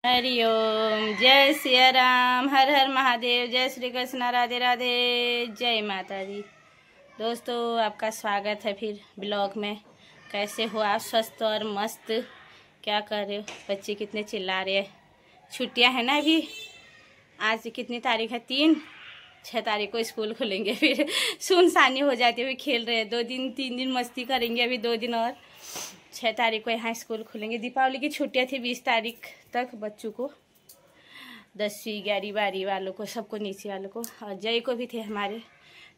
हरिओम। जय सिया राम, हर हर महादेव, जय श्री कृष्ण, राधे राधे, जय माता दी। दोस्तों, आपका स्वागत है फिर ब्लॉग में। कैसे हो आप? स्वस्थ और मस्त? क्या कर रहे हो? बच्चे कितने चिल्ला रहे हैं। छुट्टियां हैं ना अभी। आज कितनी तारीख है? 6 तारीख को स्कूल खुलेंगे। फिर सुनसानी हो जाती है। अभी खेल रहे हैं, 3 दिन मस्ती करेंगे। अभी 2 दिन और 6 तारीख को यहाँ स्कूल खुलेंगे। दीपावली की छुट्टियाँ थी 20 तारीख तक बच्चों को, 10वीं 11वीं 12वीं वालों को, सबको, नीचे वालों को, और जय को भी थे हमारे।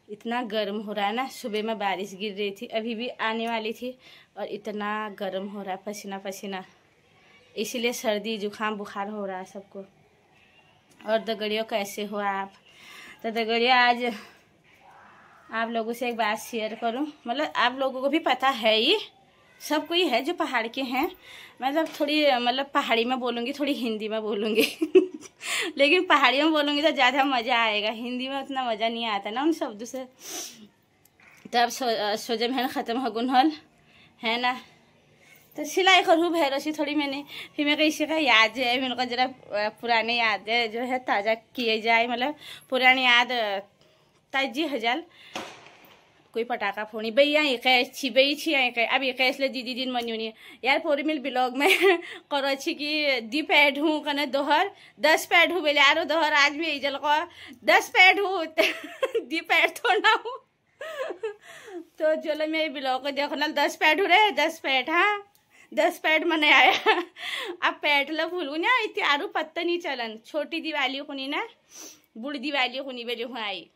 इतना गर्म हो रहा है ना। सुबह में बारिश गिर रही थी, अभी भी आने वाली थी, और इतना गर्म हो रहा है, पसीना पसीना। इसीलिए सर्दी जुकाम बुखार हो रहा है सबको। और दगड़ियों, कैसे हो आप? तो दगड़ियों, आज आप लोगों से एक बात शेयर करूं। मतलब आप लोगों को भी पता है, ही सब कोई है जो पहाड़ के हैं। मतलब थोड़ी पहाड़ी में बोलूँगी, थोड़ी हिंदी में बोलूँगी। लेकिन पहाड़ी में बोलूँगी तो ज़्यादा मज़ा आएगा, हिंदी में उतना मज़ा नहीं आता ना उन शब्दों से। तब सोजम है ख़त्म हो गुनहल है ना। तो सिलाई करूँ भैरोसी थोड़ी मैंने। फिर मेरे को इसी का याद है, मेरे को ज़रा पुराने याद है जो है ताज़ा किए जाए। मतलब पुरानी याद ताजी हजाल। कोई पटाखा फोड़ी बई छी बई छी अब ले दीदी दिन मनी यार पोरी मिल ब्लॉग में करो छी कि दी पैड हूँ कने दोहर 10 पैड हूँ बोले यारो दोहर आज भी इजल को 10 पैड हूँ। दी पैड थोड़ा हूँ। तो चलो मैं ब्लॉग को देखो ना, 10 पैड हूँ रे, 10 पैड। हाँ 10 पैड मने आया। अब पैड ला भूलू ना, इतनी आरू पत्ता नहीं चलन। छोटी दिवाली को नहीं ना, बूढ़ी दिवाली को नहीं बेले हूँ आई।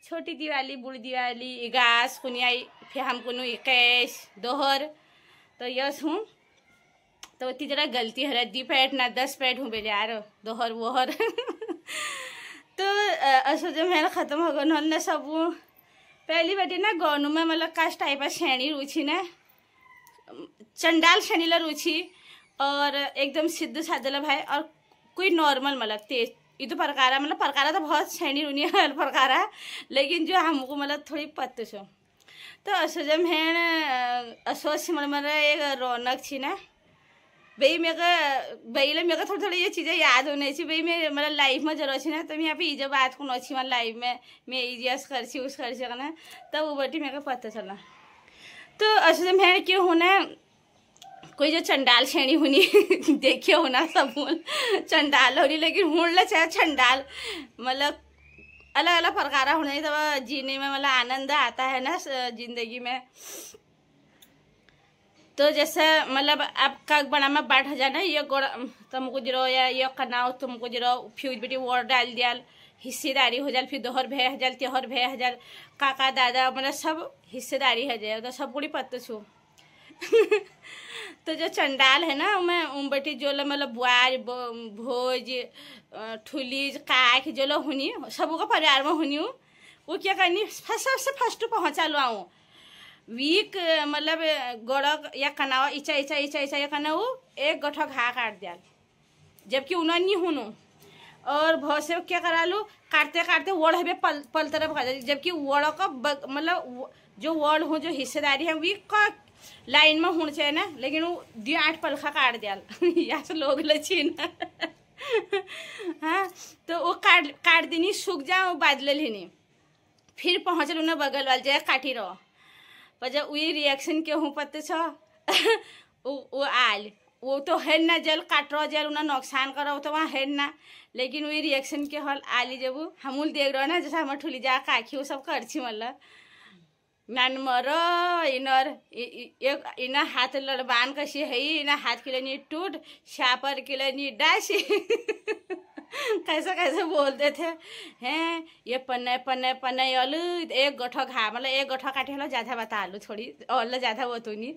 छोटी दिवाली, बूढ़ी दिवाली, गास कुनी आई, फिर हम कुनू 21 दोहर। तो यस हूँ। तो इतनी जरा गलती है, दी पैड ना 10 पैड हूँ बेले यार, दोहर वोहर। तो असो जो मेरा ख़त्म हो गया ना सब। पहली बेटी ना गौनू में मतलब काश टाइप श्रेणी रुचि ना, चंडाल श्रेणी रुचि, और एकदम सिद्ध साधल भाई, और कोई नॉर्मल मतलब तेज। ये तो प्रकारा प्रकारा तो बहुत श्रेणी रुनी है प्रकारा, लेकिन जो हमको मतलब थोड़ी पत्त छो। तो असोजम है असोच एक रौनक छी ना भाई। मेरे थोड़ी थोड़ी ये चीज़ें याद होने चाहिए भाई। मैं मतलब लाइफ में जरूर छी ना, तो मैं यहाँ पे ये जब बात को अच्छी लाइफ में मैं इजस कर छी उस कर ना, तब वो बटी मेरे को पता चला। तो असोजम है क्यों होना कोई जो चंडाल श्रेणी हुनी देखिए होना सब चंडाल हो रही, लेकिन हूँ चाहे चंडाल मतलब अलग अलग प्रकार होने तब जीने में मतलब आनंद आता है ना जिंदगी में। तो जैसे मतलब आपका बड़ा में बाट जाना, ये गोड़ तुमको जरो या ये कनाव तुमको जरो फ्यूज बेटी वोट डाल दिया, हिस्सेदारी हो जाए, फिर दोहर भे हजार त्योहर भे हजार, काका दादा मतलब सब हिस्सेदारी हो जाए, तो सब पूरी पत्त छू। तो जो चंडाल है ना, मैं उमबटी जो मतलब बुआर भोज ठुली काक जो लो हुनी सबों का परिवार में हुनी हूँ। वो क्या करनी, सबसे फर्स्ट पहुँचा लो आऊँ वीक मतलब गोड़क या कनावा इचा इचा इचा इचा या कना वो एक गठा घा काट दिया, जबकि उन्हें नहीं हुनू। और बहुत से क्या करा लो, काटते काटते वड़ है पल तरफ खा जाती, जबकि वड़ का मतलब जो वड़ हो जो हिस्सेदारी है वीक का लाइन में होना चाहिए ना, लेकिन वो 2-8 पलखा काट दिया। या से लोग लची ना। हाँ तो वो काट देनी, सूख जा बादल लेनी, फिर पहुँच लू ना बगल वाले जगह काटी रहो। पर जब वही रिएक्शन के हूँ पत्ते छो वो आल वो तो है ना, जल काट रहा जल उन्हें नुकसान करो तो वहाँ है ना, लेकिन वही रिएक्शन के हल आली जब हम देख रहे हो ना, जैसे हम ठुली जा काखी वो सब करछी मतलब नान मरो इनर इना हाथ लड़बान कशी है, इना हाथ किलनी टूट शापर किलनी डाशी। कैसे कैसे बोलते थे हैं, ये पन्ने पन्ने पन्ने अल एक गठा घा मतलब एक गठा काटे हलो ज़्यादा बता आलू थोड़ी और ज़्यादा वो तो नहीं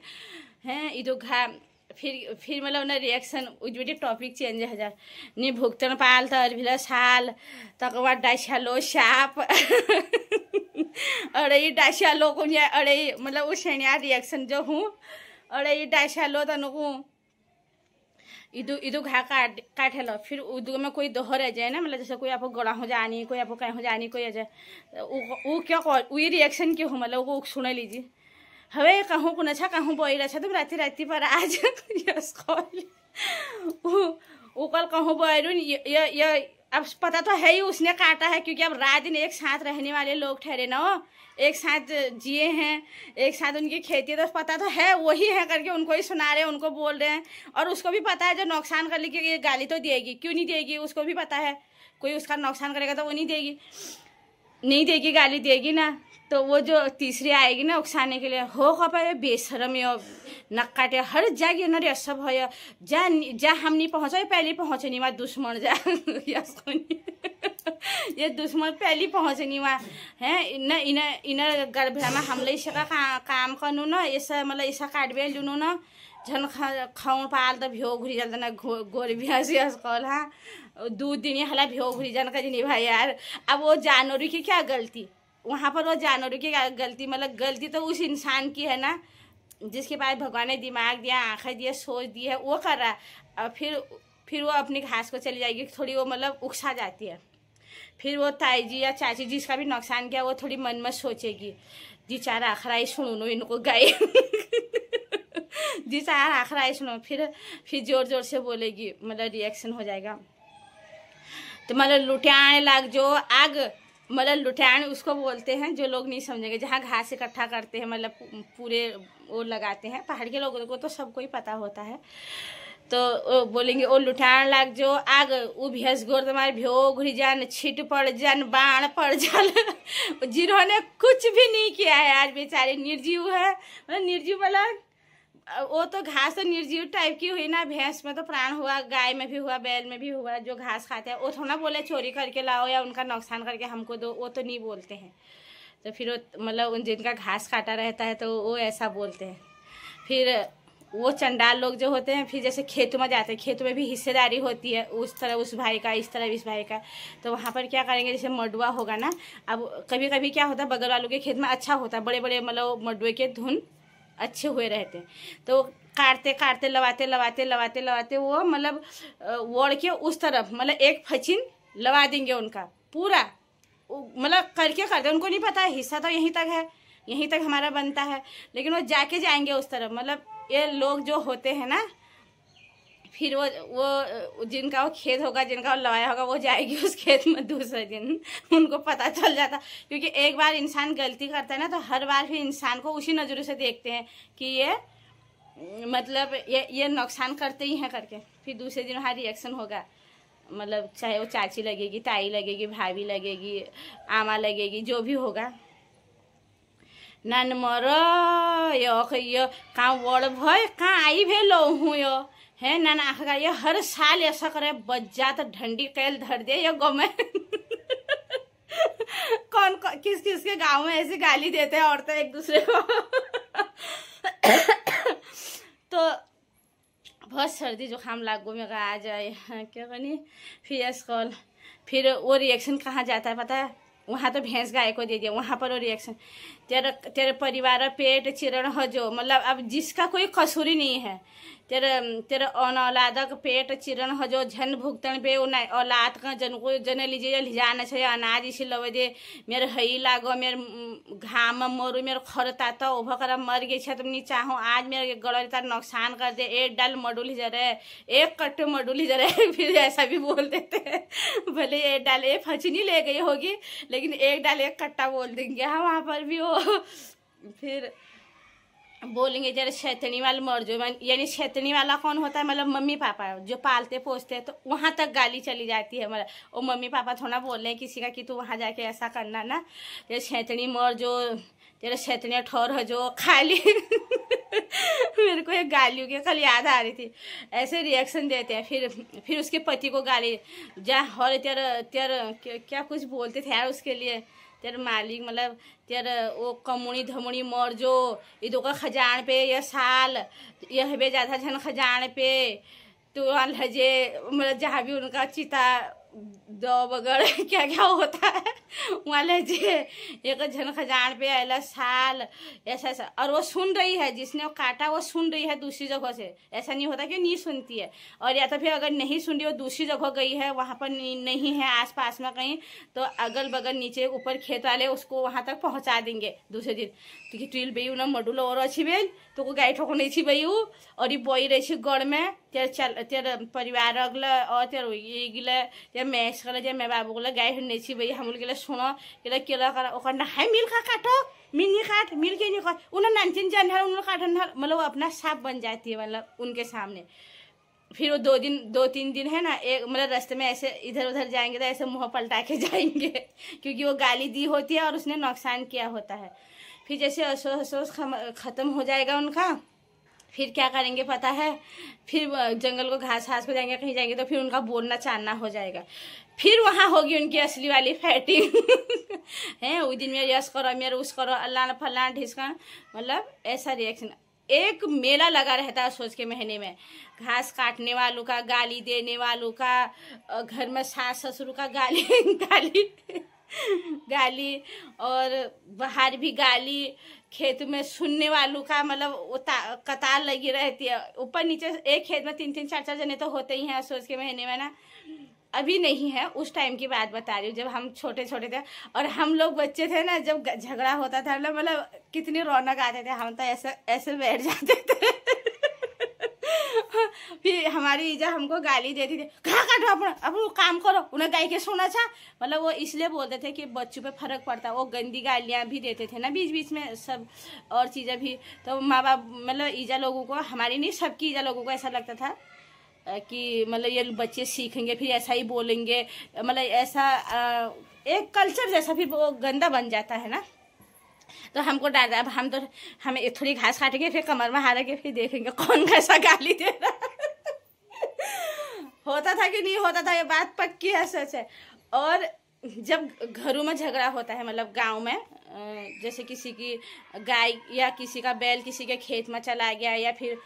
हैं इधो घा। फिर मतलब उन्हें रिएक्शन उजबेटी टॉपिक चेंज हो जाए, नी भुगतन पाल तर भिला साल तक बाद डाशा लो साप। अरे ये डाशा लो को अरे मतलब वो श्रेणिया रिएक्शन जो हूँ, अरे ये डाशा लो तनुकू इदु घा काट लो, फिर उदू में कोई दोहर आ जाए ना, मतलब जैसे कोई आपको गड़ा हो जानी, कोई आपको कहीं हो जानी, कोई आ जाए वो क्या वही रिएक्शन के हो मतलब वो सुन लीजिए। हवे कहूँ को अच्छा कहूँ बोल अच्छा तुम राती राती पर आज यस उकल कहूँ बैरून ये अब पता तो है ही उसने काटा है, क्योंकि अब रात दिन एक साथ रहने वाले लोग ठहरे ना, हो एक साथ जिए हैं, एक साथ उनकी खेती, तो पता तो है वही है करके उनको ही सुना रहे हैं, उनको बोल रहे हैं। और उसको भी पता है जो नुकसान कर लेगी ये गाली तो देगी, क्यों नहीं देगी, उसको भी पता है कोई उसका नुकसान करेगा तो वो नहीं देगी गाली देगी ना। तो वो जो तीसरी आएगी ना उकसाने के लिए, हो कपा बेशरम यो नक्काटे हर जागी न रे सब है जा हम नहीं पहुँचा पहले पहुँचे नहीं वहाँ दुश्मन जा ये दुश्मन पहले पहुँचे नहीं वहाँ है न इन गर्भमा हमले इसका काम करनु न ऐसा मतलब ऐसा काट बे लुनु न झन खाउन पाल त भ्यो घुरी जल्द न गोर भ्यासी कल हाँ दूध दिन हला भ्यो घुरी जान का नहीं भाई यार। अब वो जानवरों की क्या गलती, वहाँ पर वो जानवरों की क्या गलती, मतलब गलती तो उस इंसान की है ना जिसके पास भगवान ने दिमाग दिया, आंखें दिया, सोच दी है, वो कर रहा है। अब फिर वो अपनी घास को चली जाएगी, थोड़ी वो मतलब उकसा जाती है। फिर वो ताई जी या चाची जिसका भी नुकसान किया वो थोड़ी मन में सोचेगी जी चार आखिर आई सुनो इनको गाय जी चार आखिर आई सुनो, फिर जोर जोर से बोलेगी, मतलब रिएक्शन हो जाएगा। तो मतलब लुटाने लग जो आग, मतलब लुटान उसको बोलते हैं जो लोग नहीं समझेंगे, जहाँ घास इकट्ठा करते हैं, मतलब पूरे वो लगाते हैं। पहाड़ के लोगों को तो सबको ही पता होता है। तो बोलेंगे ओ लुटान लग जो आग वो भैंस गोर तुम्हारे भ्यो घुरी जान छिट पड़ जान बाण पड़ जान जिन्होंने कुछ भी नहीं किया है आज बेचारे निर्जीव है, मतलब निर्जीव वाला वो तो घास तो निर्जीव टाइप की हुई ना, भैंस में तो प्राण हुआ, गाय में भी हुआ, बैल में भी हुआ, जो घास खाते हैं वो थोड़ा बोले चोरी करके लाओ या उनका नुकसान करके हमको दो, वो तो नहीं बोलते हैं। तो फिर मतलब उन जिनका घास काटा रहता है तो वो ऐसा बोलते हैं। फिर वो चंडाल लोग जो होते हैं फिर जैसे खेतों में जाते हैं, खेतों में भी हिस्सेदारी होती है, उस तरह उस भाई का, इस तरह इस भाई का। तो वहाँ पर क्या करेंगे, जैसे मडुआ होगा ना, अब कभी कभी क्या होता है बगल वालों के खेत में अच्छा होता है, बड़े बड़े मतलब मडुए के धुन अच्छे हुए रहते हैं, तो काटते काटते लवाते वो मतलब वोड़ के उस तरफ मतलब एक फचिन लवा देंगे उनका पूरा, मतलब करते उनको नहीं पता है हिस्सा तो यहीं तक हमारा बनता है, लेकिन वो जाके जाएंगे उस तरफ। मतलब ये लोग जो होते हैं ना, फिर वो जिनका वो खेत होगा, जिनका वो लवाया होगा, वो जाएगी उस खेत में दूसरे दिन, उनको पता चल जाता। क्योंकि एक बार इंसान गलती करता है ना, तो हर बार फिर इंसान को उसी नज़रों से देखते हैं कि ये मतलब ये नुकसान करते ही हैं करके। फिर दूसरे दिन वहाँ रिएक्शन होगा, मतलब चाहे वो चाची लगेगी, ताई लगेगी, भाभी लगेगी, आमा लगेगी, जो भी होगा। नन मर यो कहाँ वड़ भय कहाँ आई भे लो हूँ यो है नन आखिर ये हर साल ऐसा करे बज्जा तो ढंडी कैल धर दे ये गाँव में कौन किस के गांव में ऐसी गाली देते हैं औरतें एक दूसरे को तो बहुत सर्दी जुकाम लागू में आ जाए क्या कहनी। फिर वो रिएक्शन कहाँ जाता है पता है, वहाँ तो भैंस गाय को दे दिया, वहाँ पर वो रिएक्शन तेरे परिवार पेट चिरण हो जो, मतलब अब जिसका कोई कसूरी नहीं है, तेरे औलादक पेट चिरण हो जो झन भुगतन पे औलाद का जन को जने लीजिए लिजाना चाहिए अनाज इसी लवे दे मेरे हई लागो मेरे घाम मोरू मेरे खरता तो उभ कर मर गई छे तुम नहीं चाहो आज मेरे गड़े तार नुकसान कर दे, एक डाल मडुली जरे एक कट्टे मडुली जरे फिर ऐसा भी बोल देते हैं, भले एक डाल एक फचनी ले गई होगी लेकिन एक डाल एक कट्टा बोल देंगे हाँ वहाँ पर भी वो। फिर बोलेंगे जरा शैतनी वाला मर जो, यानी शैतनी वाला कौन होता है, मतलब मम्मी पापा जो पालते पोसते हैं, तो वहाँ तक गाली चली जाती है। मतलब वो मम्मी पापा थोड़ा बोल रहे हैं किसी का कि तू वहाँ जाके ऐसा करना ना, तेरे शैतनी मर जो, तेरे शैतनी ठोर हो जो खाली मेरे को ये गालियों की कल याद आ रही थी, ऐसे रिएक्शन देते हैं। फिर उसके पति को गाली जा और तेरा क्या कुछ बोलते थे यार उसके लिए, तेरे मालिक मतलब तेरे वो कमुनी धमुनी मर जो इधो का खजान पे ये साल यह बे जाता झन खजान पे तो लजे मतलब जहाँ भी उनका चिता दो बगड़ क्या क्या होता है वहाँ लजे एक झन खजान पे अला साल ऐसा। और वो सुन रही है, जिसने वो काटा वो सुन रही है दूसरी जगह से, ऐसा नहीं होता कि नहीं सुनती है। और या तो फिर अगर नहीं सुन रही वो दूसरी जगह गई है, वहाँ पर नहीं है आस पास में कहीं, तो अगल बगल नीचे ऊपर खेत वाले उसको वहाँ तक पहुँचा देंगे दूसरे दिन। तो कि ट्रिल बे ना मडुल और अच्छी बेल तो को गाय ठोको नहीं थी भाई वो, और ये बोई रही थी गढ़ में तेरे परिवार अगला और तेरे ये गिला तेरे मैस गला तेरे मैं बाबू गला गाय नहीं थी भाई हम लोग सुनो केला करा ओकर ना हाय मिल का काटो मिनी काट मिल के नहीं काट उन्हें नानचिन जान है उन्हें काटन है मतलब वो अपना साफ बन जाती है मतलब उनके सामने। फिर वो 2-3 दिन है ना एक मतलब रास्ते में ऐसे इधर उधर जाएंगे तो ऐसे मुंह पलटा के जाएंगे क्योंकि वो गाली दी होती है और उसने नुकसान किया होता है। फिर जैसे अफसोस ख़त्म हो जाएगा उनका, फिर क्या करेंगे पता है, फिर जंगल को घास पे जाएंगे कहीं जाएंगे तो फिर उनका बोलना चालना हो जाएगा, फिर वहाँ होगी उनकी असली वाली फाइटिंग है उस दिन में यस करो मेरे उस करो अल्लाह फल्ला ढिसका मतलब ऐसा रिएक्शन। एक मेला लगा रहता है सोच के महीने में, घास काटने वालों का, गाली देने वालों का, घर में सास ससुर का गाली और बाहर भी गाली, खेत में सुनने वालों का मतलब वो कतार लगी रहती है ऊपर नीचे। एक खेत में 3-3 4-4 जने तो होते ही हैं सोच के महीने में ना। अभी नहीं है, उस टाइम की बात बता रही हूँ जब हम छोटे छोटे थे और हम लोग बच्चे थे ना, जब झगड़ा होता था मतलब कितनी रौनक आते थे, हम तो ऐसे ऐसे बैठ जाते थे फिर हमारी ईजा हमको गाली देती थी, कहाँ काटो अब काम करो उन्हें गाय के सोना था, मतलब वो इसलिए बोलते थे कि बच्चों पे फर्क पड़ता। वो गंदी गालियाँ भी देते थे ना बीच बीच में सब और चीज़ें भी। तो माँ बाप मतलब ईजा लोगों को, हमारी नहीं सबकी ईजा लोगों को ऐसा लगता था कि मतलब ये बच्चे सीखेंगे फिर ऐसा ही बोलेंगे, मतलब ऐसा एक कल्चर जैसा फिर वो गंदा बन जाता है ना। तो हमको डर, अब हमें थोड़ी घास काटेंगे फिर कमर में हारा के फिर देखेंगे कौन कैसा गाली दे रहा होता था कि नहीं होता था, ये बात पक्की है, सच है। और जब घरों में झगड़ा होता है मतलब गांव में, जैसे किसी की गाय या किसी का बैल किसी के खेत में चला गया या फिर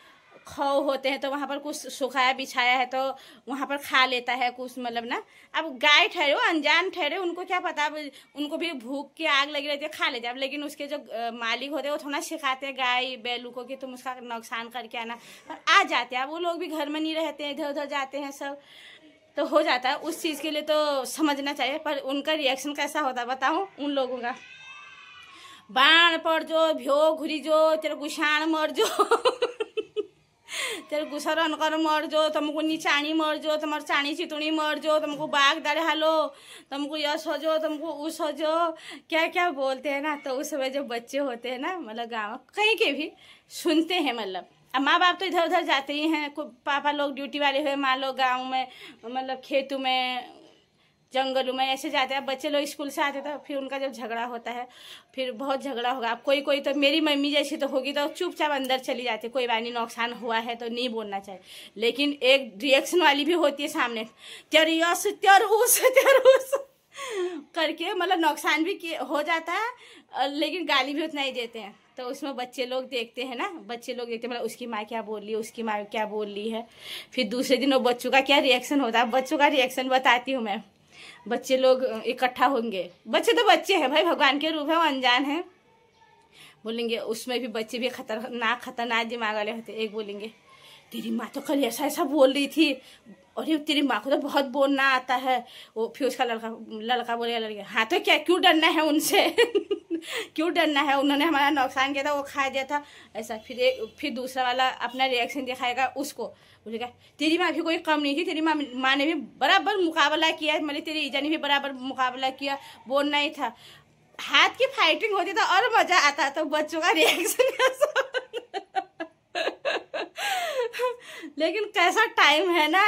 खौ होते हैं तो वहाँ पर कुछ सुखाया बिछाया है तो वहाँ पर खा लेता है कुछ मतलब ना। अब गाय ठहरे अनजान ठहरे, उनको क्या पता, अब उनको भी भूख की आग लगी रहती है, खा लेते हैं। अब लेकिन उसके जो मालिक होते हैं वो थोड़ा सिखाते हैं गाय बैलों को कि तुम उसका नुकसान करके आना, पर आ जाते हैं। अब वो लोग भी घर में नहीं रहते हैं, इधर उधर जाते हैं सब, तो हो जाता है। उस चीज़ के लिए तो समझना चाहिए, पर उनका रिएक्शन कैसा होता है बताऊँ उन लोगों का, बाण पड़ जो भ्यो घुरी जो तेरे गुशान मर जो तेरे गुसरन कर मर जो, तुमको नीचाणी मर जो, तुम्हार चाणी चितुणी मर जो, तुमको बाघ दर हालो, तुमको यश हो जो, तुमको उस हो जो, क्या क्या बोलते हैं ना। तो उस समय जो बच्चे होते हैं ना मतलब गाँव कहीं के भी सुनते हैं, मतलब अब माँ बाप तो इधर उधर जाते ही हैं, पापा लोग ड्यूटी वाले हुए, माँ लोग गाँव में मतलब खेतों में जंगलों में ऐसे जाते हैं। बच्चे लोग स्कूल से आते तो फिर उनका जब झगड़ा होता है, फिर बहुत झगड़ा होगा। अब कोई तो मेरी मम्मी जैसी तो होगी तो चुपचाप अंदर चली जाती, कोई बात नहीं नुकसान हुआ है तो नहीं बोलना चाहिए। लेकिन एक रिएक्शन वाली भी होती है सामने, तेरुस करके मतलब नुकसान भी हो जाता है, लेकिन गाली भी उतना ही देते हैं। तो उसमें बच्चे लोग देखते हैं ना, बच्चे लोग देखते हैं मतलब उसकी माँ क्या बोल रही है, उसकी माँ क्या बोल रही है। फिर दूसरे दिन वो बच्चों का क्या रिएक्शन होता है, बच्चों का रिएक्शन बताती हूँ मैं। बच्चे लोग इकट्ठा होंगे, बच्चे तो बच्चे हैं भाई, भगवान के रूप है, वो अनजान है, बोलेंगे। उसमें भी बच्चे भी खतरनाक दिमाग वाले होते। एक बोलेंगे तेरी माँ तो कल ऐसा ऐसा बोल रही थी, और ये तेरी माँ को तो बहुत बोलना आता है। वो फिर उसका लड़का बोलेगा लड़के, हाँ तो क्या क्यों डरना है उनसे क्यों डरना है, उन्होंने हमारा नुकसान किया था, वो खा दिया था ऐसा। फिर दूसरा वाला अपना रिएक्शन दिखाएगा, उसको बोलेगा तेरी माँ भी कोई कम नहीं थी, तेरी माँ ने भी बराबर मुकाबला किया, मतलब तेरी ईजा ने भी बराबर मुकाबला किया, बोलना ही था। हाथ की फाइटिंग होती था और मजा आता। तो बच्चों का रिएक्शन लेकिन कैसा टाइम है ना,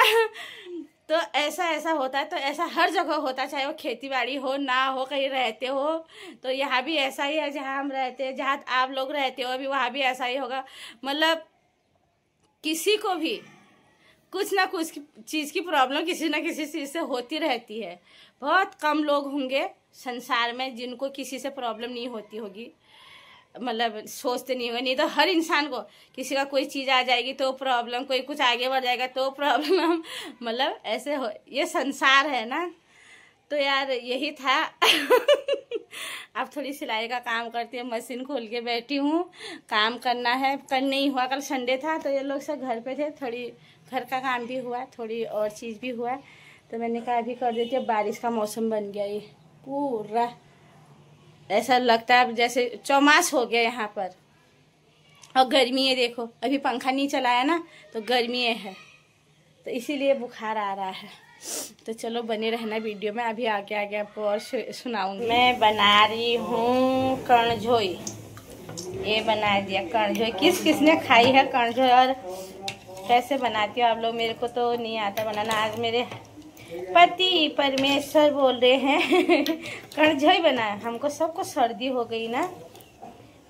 तो ऐसा होता है। तो ऐसा हर जगह होता, चाहे वो खेती बाड़ी हो ना हो, कहीं रहते हो तो यहाँ भी ऐसा ही है। जहाँ हम रहते हैं, जहाँ आप लोग रहते हो अभी, वहाँ भी ऐसा ही होगा। मतलब किसी को भी कुछ ना कुछ चीज़ की प्रॉब्लम किसी ना किसी चीज़ से होती रहती है। बहुत कम लोग होंगे संसार में जिनको किसी से प्रॉब्लम नहीं होती होगी, मतलब सोचते नहीं होगा। नहीं तो हर इंसान को किसी का कोई चीज़ आ जाएगी तो प्रॉब्लम, कोई कुछ आगे बढ़ जाएगा तो प्रॉब्लम मतलब ऐसे हो, ये संसार है ना। तो यार यही था अब थोड़ी सिलाई का काम करती हूँ, मशीन खोल के बैठी हूँ, काम करना है। कल नहीं हुआ, कल संडे था तो ये लोग सब घर पे थे, थोड़ी घर का काम भी हुआ, थोड़ी और चीज़ भी हुआ, तो मैंने कहा अभी कर देती हूँ। बारिश का मौसम बन गया, ये पूरा ऐसा लगता है जैसे चौमास हो गया यहाँ पर। और गर्मी है, देखो अभी पंखा नहीं चलाया ना तो गर्मी है, तो इसीलिए बुखार आ रहा है। तो चलो बने रहना वीडियो में, अभी आगे आगे आपको और सुनाऊंगी। मैं बना रही हूँ कणझोई। ये बना दिया कणझोई। किस किसने खाई है कणझोई और कैसे बनाती हो आप लोग? मेरे को तो नहीं आता बनाना। आज मेरे पति परमेश्वर बोल रहे हैं कणझोई बनाए। हमको सबको सर्दी हो गई ना,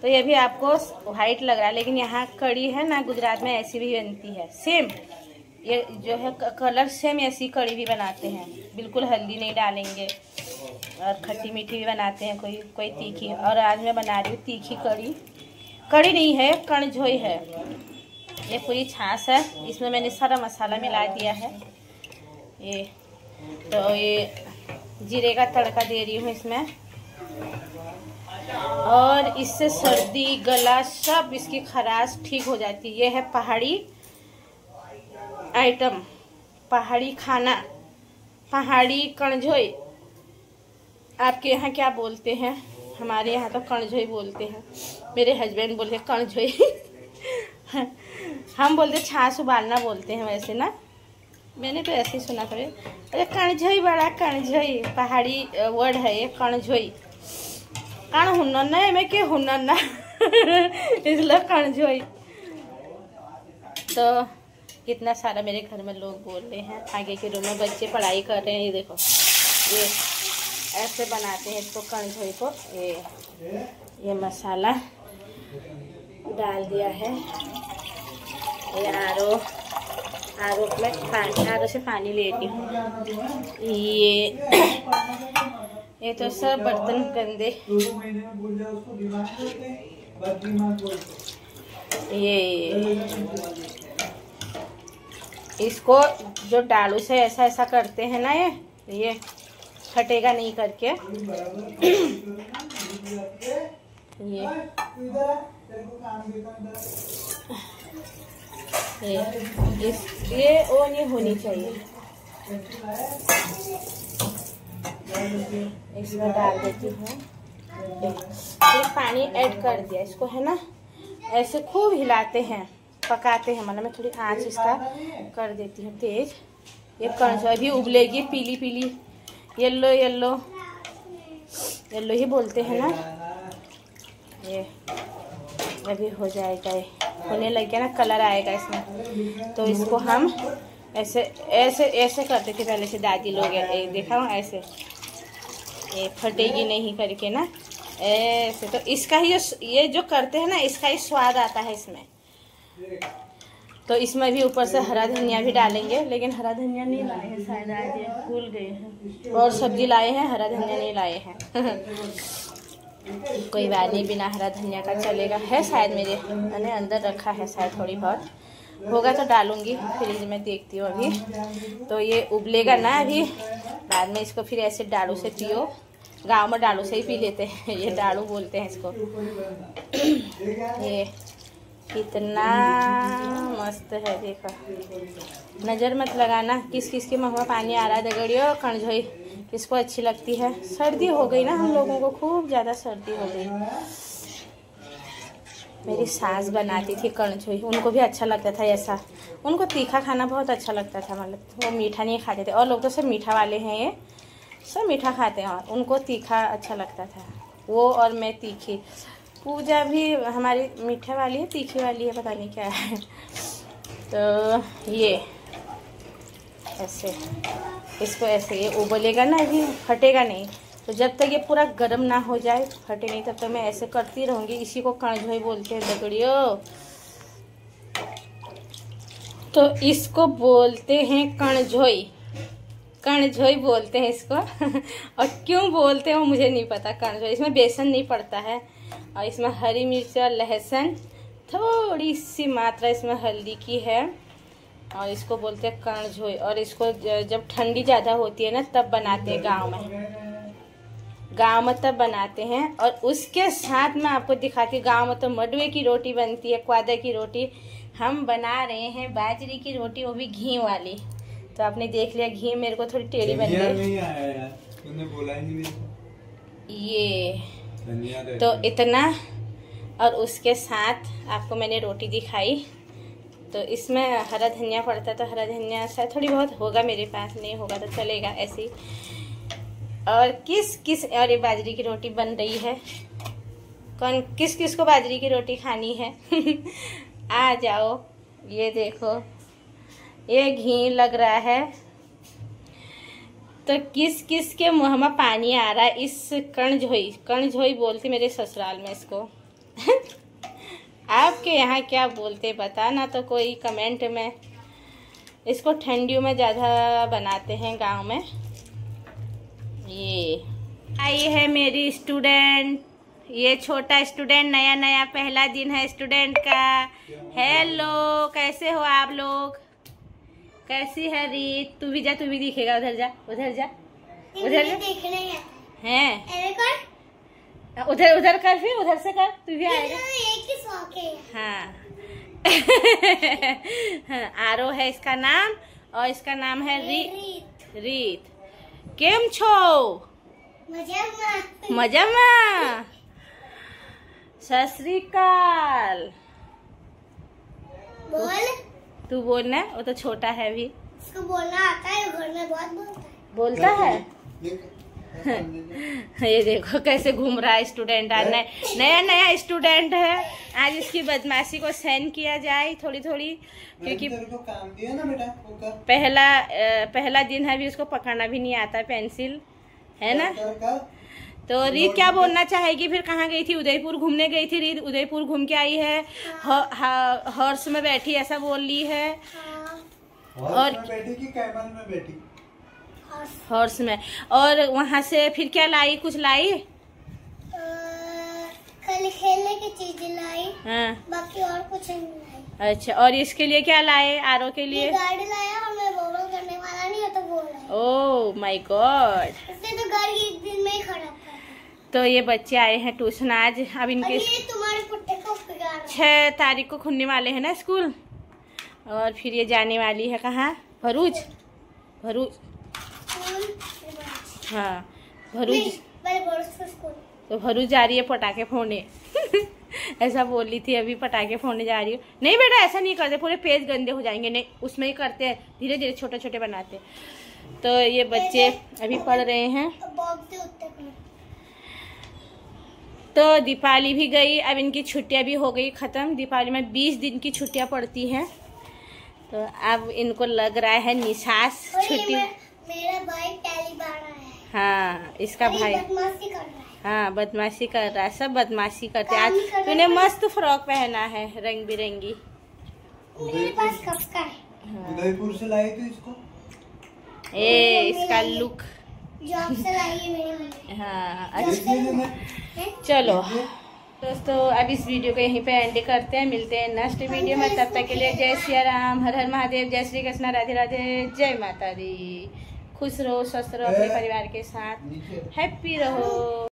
तो ये भी आपको वाइट लग रहा है, लेकिन यहाँ कड़ी है ना गुजरात में ऐसी भी बनती है सेम। ये जो है कलर सेम ऐसी कड़ी भी बनाते हैं, बिल्कुल हल्दी नहीं डालेंगे, और खट्टी मीठी भी बनाते हैं, कोई तीखी। और आज मैं बना रही हूँ तीखी कड़ी। कड़ी नहीं है, कणझोई है। ये पूरी छाछ है, इसमें मैंने सारा मसाला मिला दिया है। ये तो ये जीरे का तड़का दे रही हूँ इसमें, और इससे सर्दी गला सब इसकी खराश ठीक हो जाती है। ये है पहाड़ी आइटम, पहाड़ी खाना, पहाड़ी कणझोई। आपके यहाँ क्या बोलते हैं? हमारे यहाँ तो कणझोई बोलते हैं। मेरे हस्बैंड बोलते हैं कणझोई हम बोलते छाछ उबालना बोलते हैं वैसे ना, मैंने तो ऐसे ही सुना था। अरे कणझोई बड़ा कणझोई पहाड़ी वर्ड है ये कणझोई। कण हुनर ना मैं के हुनर ना इसलिए कणझोई। तो कितना सारा मेरे घर में लोग बोल रहे हैं। आगे के रूम में बच्चे पढ़ाई कर रहे हैं। ये देखो ये ऐसे बनाते हैं इसको कणझोई को। ये मसाला डाल दिया है। ये आरो में पानी, आरो से पानी लेती हूँ। ये तो सब बर्तन गंदे। ये इसको जो डालू से ऐसा ऐसा करते हैं ना, ये फटेगा नहीं करके। ये वो नहीं होनी चाहिए। इसमें डाल देती हूँ। फिर पानी ऐड कर दिया इसको, है ना। ऐसे खूब हिलाते हैं, पकाते हैं। मतलब मैं थोड़ी आंच इसका कर देती हूँ तेज। ये कणझोई भी उबलेगी, पीली पीली येलो येलो येलो ही बोलते हैं ना। ये अभी हो जाएगा, होने लग गया ना, कलर आएगा इसमें। तो इसको हम ऐसे ऐसे ऐसे करते थे पहले से दादी लोग, देखा हूँ ऐसे। ये फटेगी नहीं करके ना ऐसे। तो इसका ही ये जो करते हैं ना, इसका ही स्वाद आता है इसमें। तो इसमें भी ऊपर से हरा धनिया भी डालेंगे, लेकिन हरा धनिया नहीं लाए हैं शायद, आज भूल गए हैं। और सब्जी लाए हैं, हरा धनिया नहीं लाए हैं कोई बात नहीं, बिना हरा धनिया का चलेगा। है शायद मैंने अंदर रखा है शायद, थोड़ी बहुत होगा तो डालूंगी, फ्रिज में देखती हूँ अभी। तो ये उबलेगा ना अभी, बाद में इसको फिर ऐसे डालू से पियो। गांव में डालू से ही पी लेते हैं, ये डालू बोलते हैं इसको। ये कितना मस्त है, देखो। नज़र मत लगाना किस किस के मुँह में पानी आ रहा है। दगड़ियो कणझोई किसको अच्छी लगती है? सर्दी हो गई ना, हम लोगों को खूब ज़्यादा सर्दी हो गई। मेरी सास बनाती थी कणझोई, उनको भी अच्छा लगता था ऐसा। उनको तीखा खाना बहुत अच्छा लगता था, मतलब वो मीठा नहीं खाते थे। और लोग तो सब मीठा वाले हैं, ये सब मीठा खाते हैं, और उनको तीखा अच्छा लगता था। वो और मैं तीखी। पूजा भी हमारी मीठे वाली है, तीखी वाली है, पता नहीं क्या है। तो ये ऐसे इसको ऐसे, ये उबलेगा ना, अभी फटेगा नहीं। तो जब तक ये पूरा गर्म ना हो जाए, फटे नहीं, तब तक मैं ऐसे करती रहूँगी। इसी को कणझोई बोलते हैं दगड़ियो। तो इसको बोलते हैं कणझोई, कणझोई बोलते हैं इसको और क्यों बोलते हैं वो मुझे नहीं पता। कणझोई, इसमें बेसन नहीं पड़ता है, और इसमें हरी मिर्च और लहसुन, थोड़ी सी मात्रा इसमें हल्दी की है, और इसको बोलते हैं कणझोई। और इसको जब ठंडी ज़्यादा होती है ना, तब बनाते हैं गांव में तब बनाते हैं। और उसके साथ में आपको दिखाती हूँ, गांव में तो मडवे की रोटी बनती है, क्वादे की रोटी। हम बना रहे हैं बाजरी की रोटी, वो भी घी वाली। तो आपने देख लिया, घी मेरे को थोड़ी टेढ़ी बन गई। ये तो इतना और उसके साथ आपको मैंने रोटी दिखाई। तो इसमें हरा धनिया पड़ता, तो हरा धनिया शायद थोड़ी बहुत होगा मेरे पास, नहीं होगा तो चलेगा ऐसे ही। और और ये बाजरी की रोटी बन रही है। कौन किस को बाजरी की रोटी खानी है आ जाओ। ये देखो, ये घी लग रहा है। तो किस के मुँह में पानी आ रहा है। इस कणझोई बोलते मेरे ससुराल में इसको आपके यहाँ क्या बोलते बताना तो कोई कमेंट में। इसको ठंडियों में ज़्यादा बनाते हैं गांव में। ये आई है मेरी स्टूडेंट, ये छोटा स्टूडेंट, नया पहला दिन है स्टूडेंट का। हेलो, कैसे हो आप लोग? कैसी है रीत? तू भी दिखेगा। उधर जा देखने हैं। कर उधर कर, फिर उधर से कर, तू भी आएगा। एक ही शौक है। हाँ आरो है इसका नाम, और इसका नाम है रीत। केम छो? मजामा। सत श्री अकाल। बोल। तू बोलना, वो तो छोटा है अभी। इसको बोलना आता है, घर में बहुत बोलता है। ये देखो कैसे घूम रहा है स्टूडेंट। आज नया स्टूडेंट है। आज इसकी बदमाशी को सहन किया जाए थोड़ी, क्योंकि को काम दिया ना बेटा। पहला दिन है, अभी उसको पकड़ना भी नहीं आता पेंसिल, है ना। कर। तो रीत क्या बोलना चाहेगी? फिर कहाँ गई थी? उदयपुर घूमने गई थी रीत। उदयपुर घूम के आई है। हॉर्स में बैठी ऐसा बोल ली है। और बैठी कि कैमल में बैठी? हॉर्स में। और वहाँ से फिर क्या लाई? कुछ लाई? खाली खेलने की चीजें लाई। हाँ। बाकी और कुछ नहीं लाई। अच्छा, और इसके लिए क्या लाए? आरो के लिए गाड़ी लाया, और मैं बोल करने वाला नहीं है तो वो लाया। ओह माय गॉड, इससे तो गाड़ी एक दिन में ही खराब कर। तो ये बच्चे आए हैं ट्यूशन आज। अब इनके ये तुम्हारे कुत्ते को बिगाड़ रहा है। 6 तारीख को खुलने वाले हैं ना स्कूल, और फिर ये जाने वाली है कहाँ? भरूच। हाँ, भरूच। तो भरूच जा रही है पटाखे फोड़ने ऐसा बोल रही थी अभी, पटाखे फोड़ने जा रही हो। नहीं बेटा, ऐसा नहीं करते, पूरे पेज गंदे हो जाएंगे। नहीं, उसमें ही करते हैं, धीरे धीरे छोटे बनाते। तो ये बच्चे अभी पढ़ रहे हैं। तो दीपावली भी गई, अब इनकी छुट्टियां भी हो गई खत्म। दीपावली में 20 दिन की छुट्टियां पड़ती हैं। तो अब इनको लग रहा है निसास छुट्टी। मेरा भाई पहली बार आया है। हाँ, इसका भाई बदमाशी कर रहा है। हाँ, बदमाशी कर रहा है। सब बदमाशी करते हैं। आज तूने मस्त फ्रॉक पहना है, रंग बिरंगी। मेरे पास कब का है। उदयपुर से लाई थी इसको। इसका लुक जॉब से लाई है मेरी मम्मी। हाँ, अच्छा। चलो दोस्तों, अब इस वीडियो को यहीं पे एंड करते हैं। मिलते हैं नेक्स्ट वीडियो में। तब तक के लिए जय सिया राम, हर हर महादेव, जय श्री कृष्ण, राधे राधे, जय माता दी। खुश रहो, स्वस्थ रहो, अपने परिवार के साथ हैप्पी रहो।